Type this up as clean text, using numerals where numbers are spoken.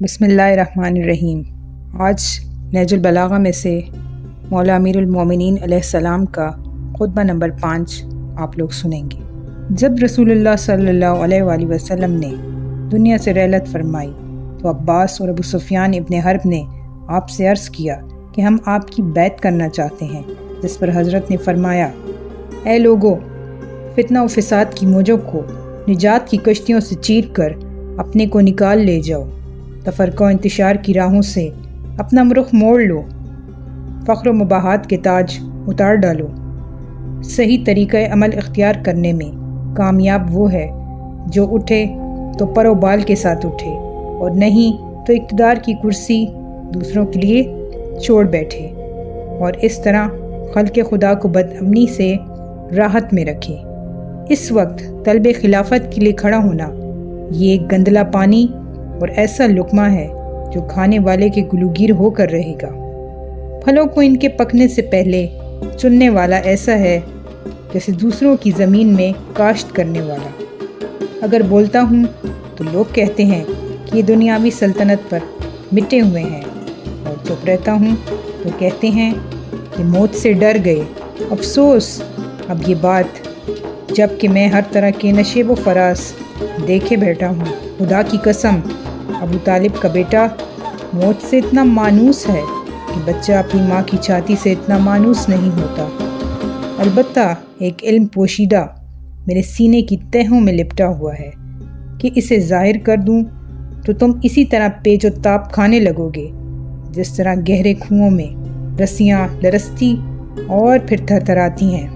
بسم اللہ الرحمن الرحیم۔ آج نہج البلاغہ میں سے مولا امیر المومنین علیہ السلام کا خطبہ نمبر 5 آپ لوگ سنیں گے۔ جب رسول اللہ صلی اللہ علیہ وآلہ وسلم نے دنیا سے رحلت فرمائی تو عباس اور ابو سفیان ابن حرب نے آپ سے عرض کیا کہ ہم آپ کی بیعت کرنا چاہتے ہیں، جس پر حضرت نے فرمایا، اے لوگو، فتنہ و فساد کی موجوں کو نجات کی کشتیوں سے چیر کر اپنے کو نکال لے جاؤ، تفرقہ و انتشار کی راہوں سے اپنا رخ موڑ لو، فخر و مباحات کے تاج اتار ڈالو۔ صحیح طریقہ عمل اختیار کرنے میں کامیاب وہ ہے جو اٹھے تو پر و بال کے ساتھ اٹھے، اور نہیں تو اقتدار کی کرسی دوسروں کے لیے چھوڑ بیٹھے، اور اس طرح خلق خدا کو بد امنی سے راحت میں رکھے۔ اس وقت طلب خلافت کے لیے کھڑا ہونا یہ ایک گندلا پانی اور ایسا لقمہ ہے جو کھانے والے کے گلوگیر ہو کر رہے گا۔ پھلوں کو ان کے پکنے سے پہلے چننے والا ایسا ہے جیسے دوسروں کی زمین میں کاشت کرنے والا۔ اگر بولتا ہوں تو لوگ کہتے ہیں کہ یہ دنیاوی سلطنت پر مٹے ہوئے ہیں، اور چپ رہتا ہوں تو کہتے ہیں کہ موت سے ڈر گئے۔ افسوس اب یہ بات جب کہ میں ہر طرح کے نشیب و فراز دیکھے بیٹھا ہوں۔ خدا کی قسم، ابو طالب کا بیٹا موت سے اتنا مانوس ہے کہ بچہ اپنی ماں کی چھاتی سے اتنا مانوس نہیں ہوتا۔ البتہ ایک علم پوشیدہ میرے سینے کی تہوں میں لپٹا ہوا ہے کہ اسے ظاہر کر دوں تو تم اسی طرح پیچ و تاب کھانے لگو گے جس طرح گہرے کنوؤں میں رسیاں لرزتی اور پھر تھرتھراتی ہیں۔